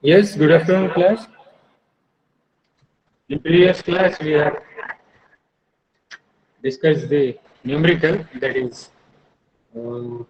Yes, good afternoon, class. In previous class, we have discussed the numerical, that is, to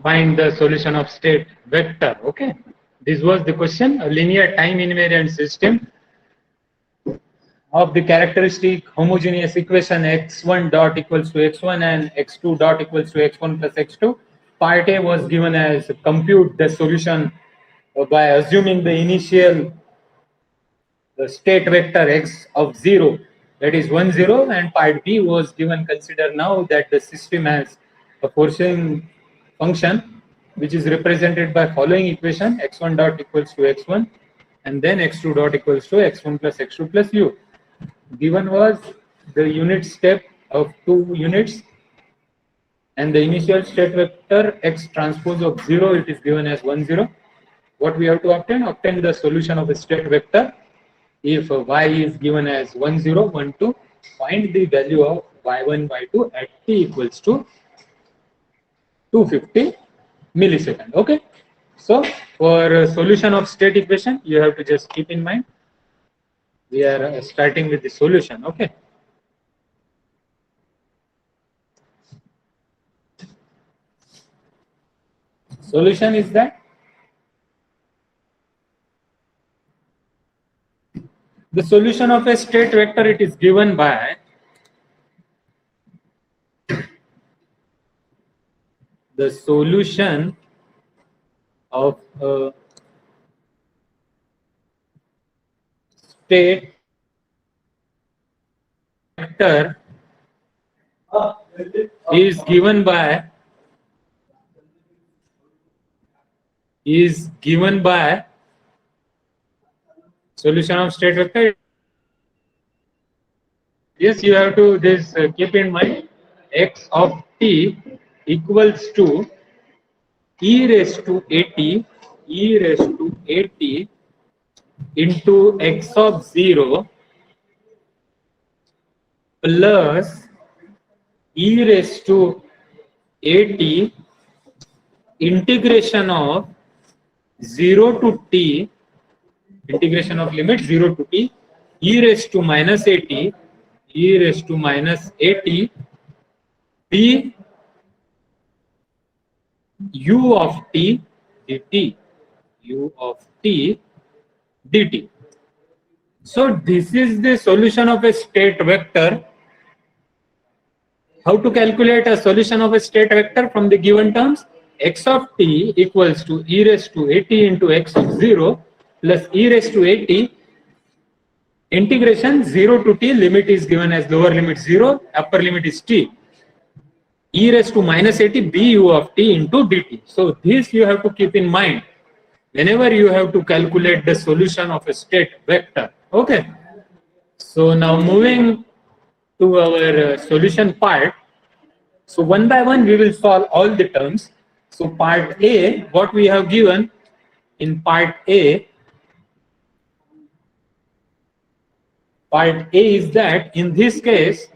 find the solution of state vector. Okay, this was the question: a linear time invariant system of the characteristic homogeneous equation x1 dot equals to x1 and x2 dot equals to x1 plus x2. Part A was given as compute the solution by assuming the initial the state vector x of 0, that is 1 0, and part B was given. Consider now that the system has a forcing function which is represented by following equation: x1 dot equals to x1 and then x2 dot equals to x1 plus x2 plus u. Given was the unit step of 2 units and the initial state vector x transpose of 0, it is given as 1 0. What we have to obtain the solution of a state vector. If y is given as 1 0 1 2, find the value of y1 y2 at t equals to 250 millisecond. Okay, so for solution of state equation, you have to just keep in mind we are starting with the solution. Okay, solution is that the solution of a state vector, it is given by the solution of a state vector is given by solution of state vector. Yes, you have to this keep in mind x of t equals to e raised to at into x of 0 plus e raised to at integration of 0 to t, integration of limit 0 to t, e raised to minus at d u of t dt. So this is the solution of a state vector. How to calculate a solution of a state vector from the given terms? X of t equals to e raised to at into x of 0 plus e raised to at integration 0 to t, limit is given as lower limit 0, upper limit is t, e raised to minus at bu of t into dt. So this you have to keep in mind whenever you have to calculate the solution of a state vector. Okay, so now moving to our solution part. So one by one we will solve all the terms. So part A, what we have given in part A is that in this case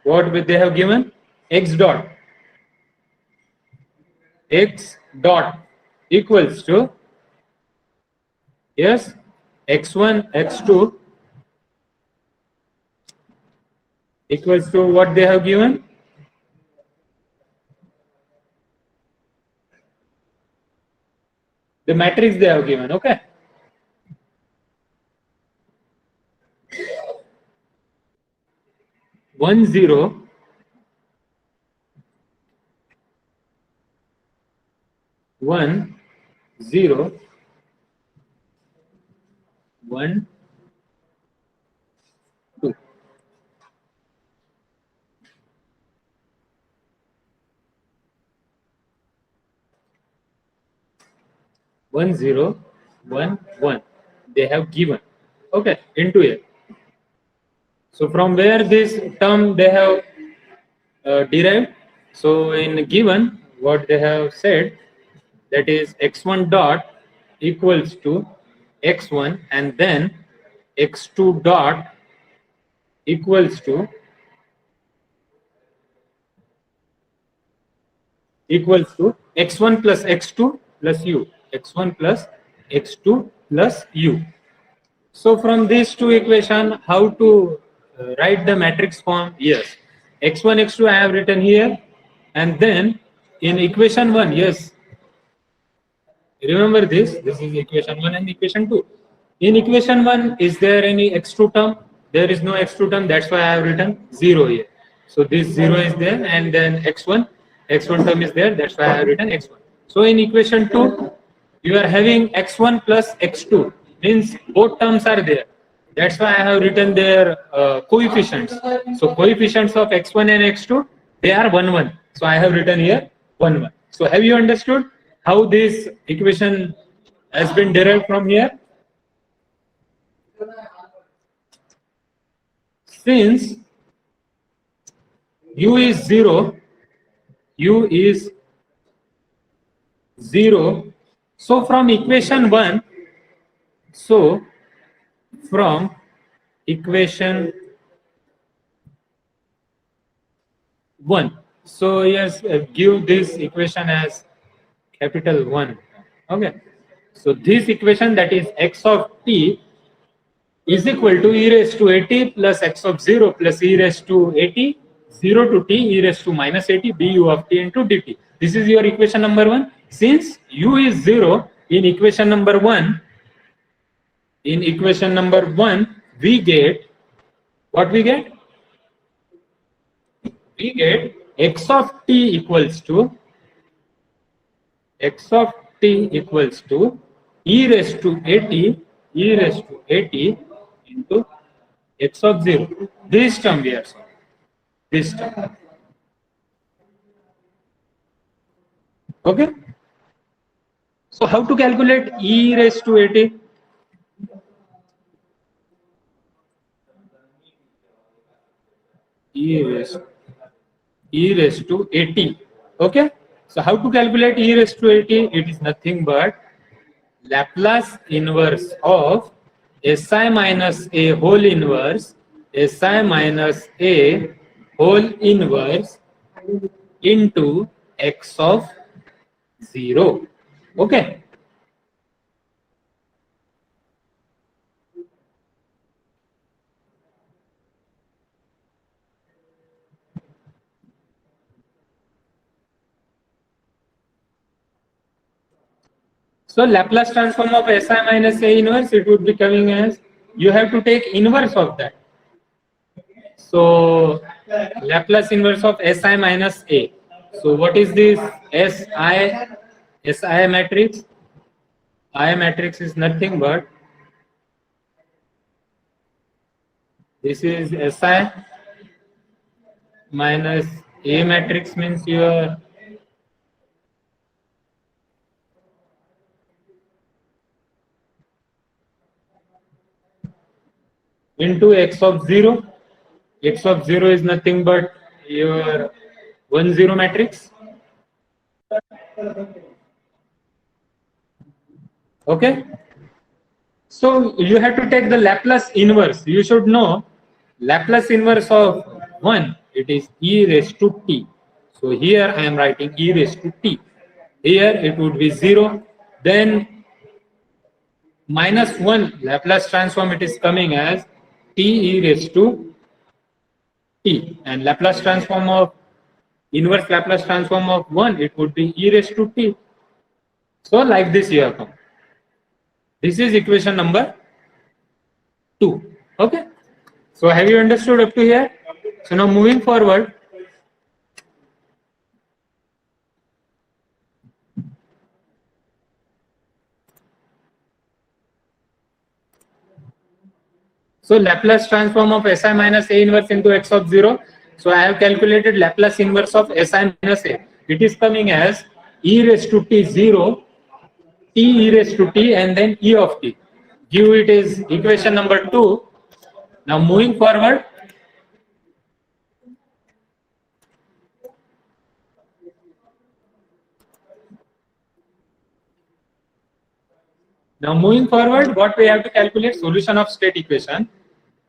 what they have given, x dot equals to, yes, x1 x2 equals to what they have given, the matrix they have given. Okay, one zero, one zero, one two. One zero, one one. They have given. Okay, into it. So from where this term they have derived? So in given, what they have said, that is x1 dot equals to x1 and then x2 dot equals to equals to x1 plus x2 plus u, x1 plus x2 plus u. So from these two equation, how to write the matrix form? Yes, x1, x2 I have written here, and then in equation 1, yes, remember this is equation 1 and equation 2. In equation 1, is there any x2 term? There is no x2 term, that's why I have written 0 here. So this 0 is there, and then x1 term is there, that's why I have written x1. So in equation 2, you are having x1 plus x2, means both terms are there. That's why I have written their coefficients. So coefficients of x1 and x2, they are 1, 1. So I have written here 1, 1. So have you understood how this equation has been derived from here? Since u is 0, so from equation 1, so from equation 1, so yes, give this equation as capital 1. Okay, so this equation, that is x of t is equal to e raised to at plus x of 0 plus e raised to at 0 to t e raised to minus at du of t into dt. This is your equation number 1. Since u is 0 in equation number 1, we get what we get? We get x of t equals to e raised to at into x of 0. This term we are solving. This term. Okay. So how to calculate e raised to at? E raised to at. Okay. So how to calculate e raised to at? It is nothing but Laplace inverse of Si minus a whole inverse into x of 0. Okay. So Laplace transform of Si minus a inverse, it would be coming as, you have to take inverse of that. So Laplace inverse of Si minus a. So what is this Si matrix? I matrix is nothing but this is Si minus A matrix, means your into x of 0. X of 0 is nothing but your 1, 0 matrix. Okay. So you have to take the Laplace inverse. You should know Laplace inverse of 1, it is e raised to t. So here I am writing e raised to t. Here it would be 0. Then minus 1 Laplace transform, it is coming as t e raised to t. And Laplace transform of inverse Laplace transform of 1, it would be e raised to t. So like this you have come. This is equation number 2. Okay. So have you understood up to here? So now moving forward. So Laplace transform of Si minus A inverse into x of 0. So I have calculated Laplace inverse of Si minus A. It is coming as e raised to t 0, t e raised to t, and then e of t. Give it is equation number 2. Now moving forward. Now moving forward, what we have to calculate? Solution of state equation.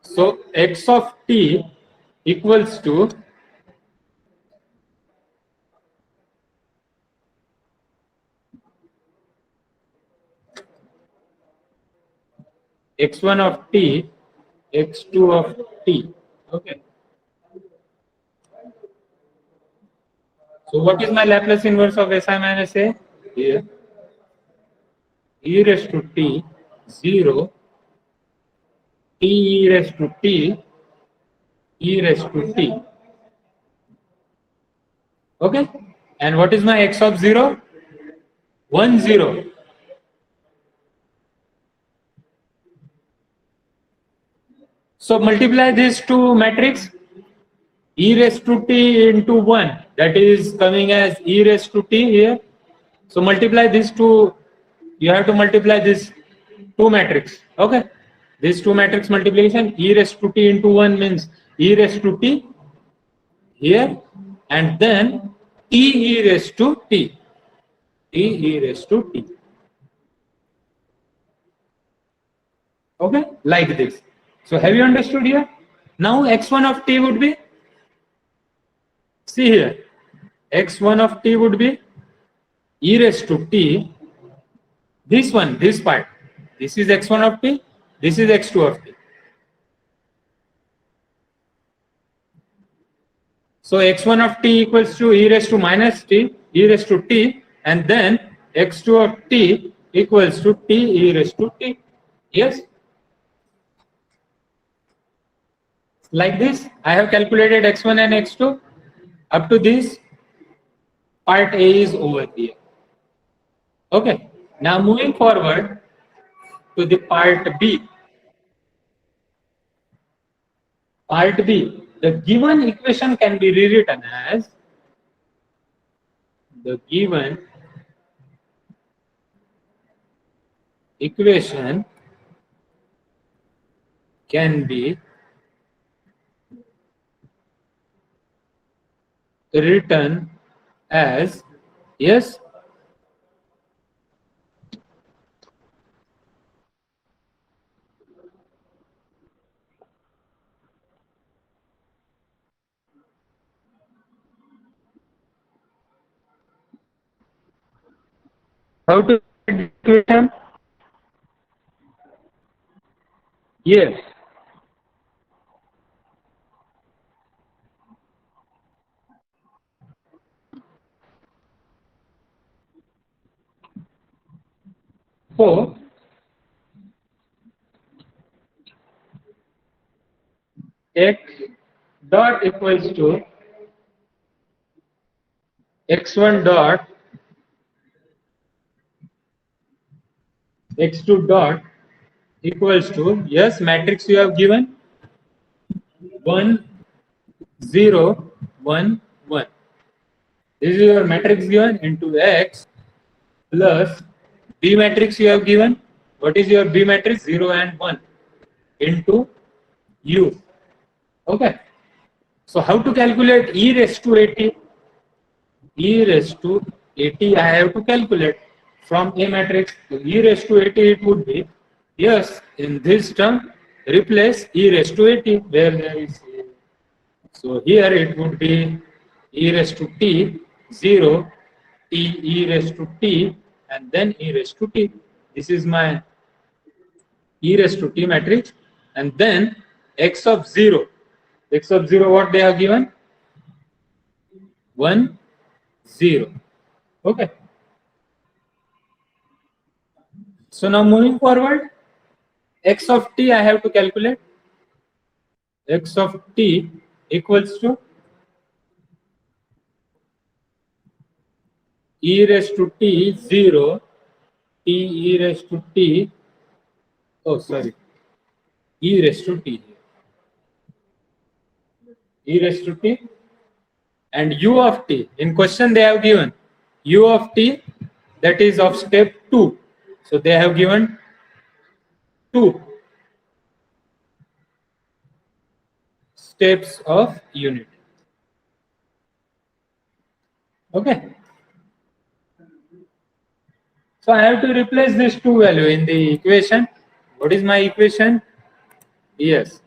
So x of t equals to x1 of t, x2 of t. Okay. So what is my Laplace inverse of Si minus A? Here, e raised to t 0, t e raised to t, e raised to t. Okay. And what is my x of 0? 1, 0. So multiply these two matrix, e raised to t into 1, that is coming as e raised to t here. So multiply these two, you have to multiply this two matrix. Okay. This two matrix multiplication, e raised to t into 1 means e raised to t here, and then t e raised to t, t e raised to t. Okay, like this. So have you understood here? Now x1 of t would be, see here, x1 of t would be e raised to t, this one, this part, this is x1 of t, this is x2 of t. So x1 of t equals to e raised to minus t, e raised to t, and then x2 of t equals to t e raised to t. Yes? Like this, I have calculated x1 and x2. Up to this, part A is over here. Okay. Now moving forward to the part B. Part B, the given equation can be rewritten as the given equation can be written as, yes, how to write the equation? Yes. So x dot equals to x1 dot, x2 dot equals to, yes, matrix you have given 1, 0, 1, 1. This is your matrix given into x plus B matrix you have given. What is your B matrix? 0 and 1 into U. Okay. So how to calculate e raised to 80? E raised to 80 I have to calculate from A matrix. So e raised to 80 it would be, yes, in this term replace e raised to 80 where there is a. So here it would be e raised to t 0, t e raised to t, and then e raised to t. This is my e raised to t matrix, and then x of 0. X of 0 what they have given? 1, 0. Okay. So now moving forward, x of t I have to calculate. X of t equals to e raised to t 0, t e raised to t, oh sorry, e raised to t, e raised to t, and u of t. In question they have given u of t, that is of step 2. So they have given 2 steps of unit. Okay. So I have to replace this 2 value in the equation. What is my equation? Yes.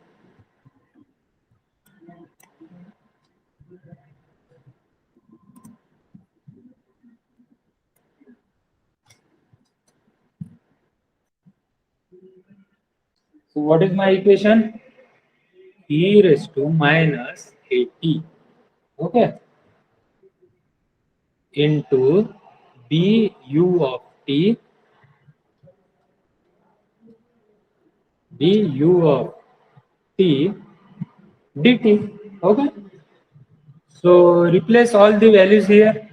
So what is my equation? E raised to minus 80. Okay. Into du of t du of t dt. Okay. So replace all the values here.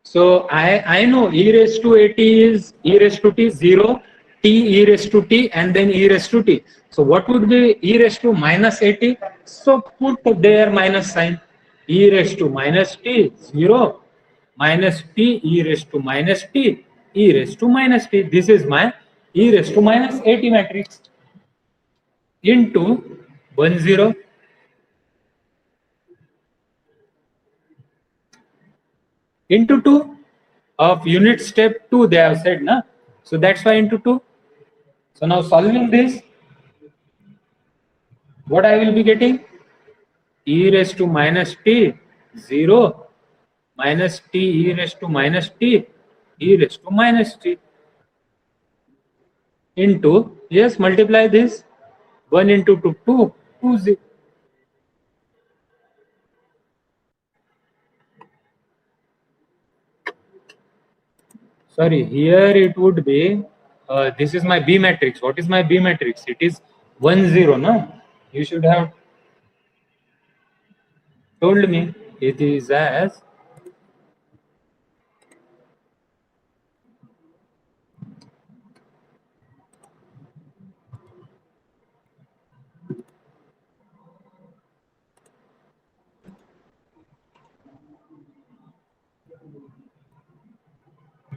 So I know e raised to 80 is e raised to t 0, t e raised to t, and then e raised to t. So what would be e raised to minus 80? So put there minus sign. E raised to minus t 0, minus t e raised to minus t, e raised to minus t. This is my e raised to minus 80 matrix into 10 into 2 of unit step 2 they have said na, so that's why into 2. So now solving this, what I will be getting? E raised to minus t 0 minus t e raised to minus t e raised to minus t into, yes, multiply this, 1 into 2 2 2 0. Sorry, here it would be this is my B matrix. What is my B matrix? It is 1 0 no, you should have told me. It is as,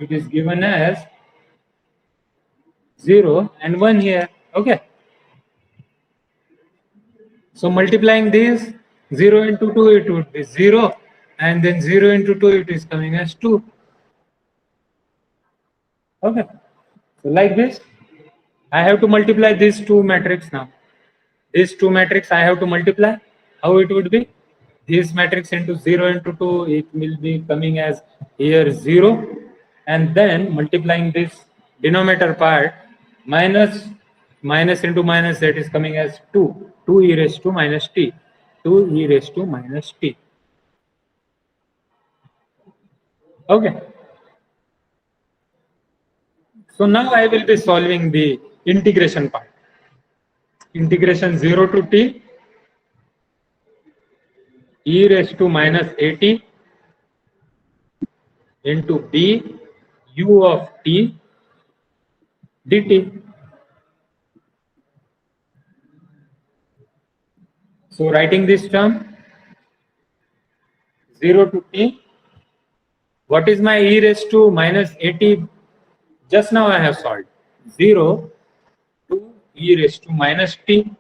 it is given as 0 and 1 here. Okay. So multiplying this, 0 into 2 it would be 0, and then 0 into 2 it is coming as 2. Okay. So like this, I have to multiply these two matrix now. These two matrix I have to multiply. How it would be? This matrix into 0 into 2, it will be coming as here 0, and then multiplying this denominator part, minus minus into minus, that is coming as 2, 2 e raised to minus t, 2 e raised to minus t. Okay. So now I will be solving the integration part. Integration 0 to t e raised to minus 80 into b u of t dt. So writing this term 0 to t, what is my e raised to minus 80? Just now I have solved 0 to e raised to minus t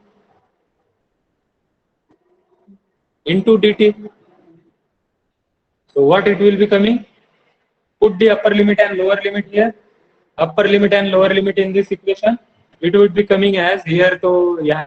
into dt. So what it will be coming? Put the upper limit and lower limit here. Upper limit and lower limit in this equation. It would be coming as here. So yeah.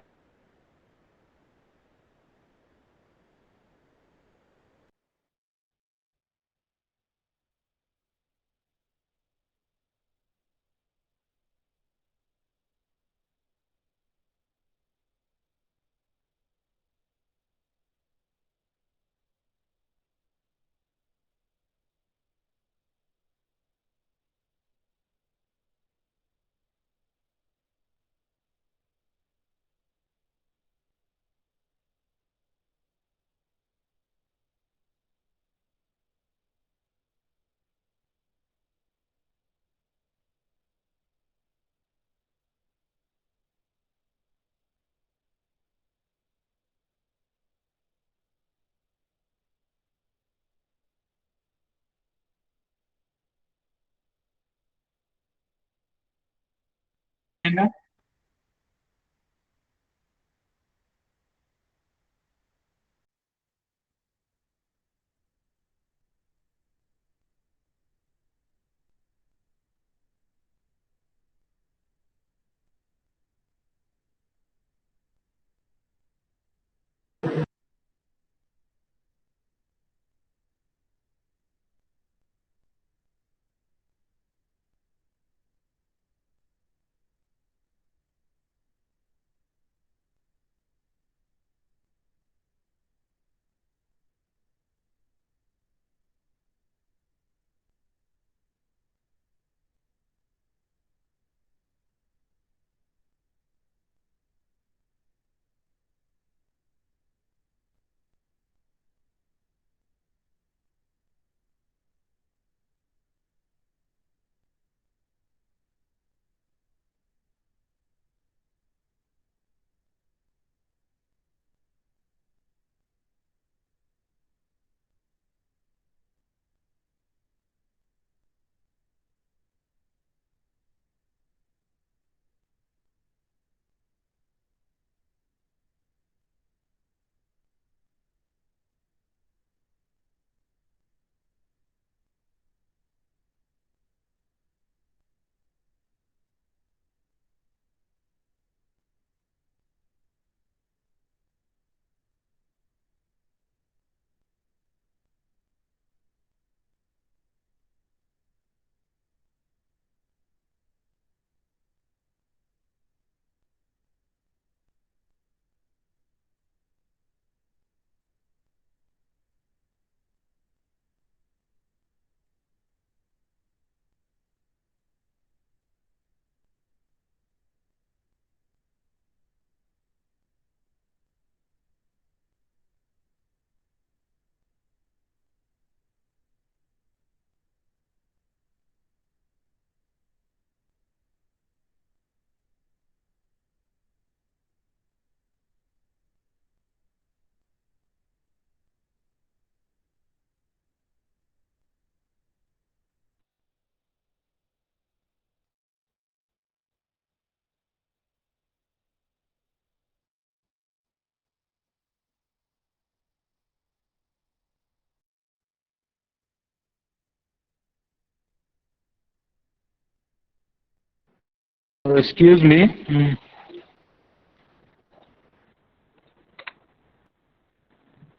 Excuse me.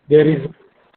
There is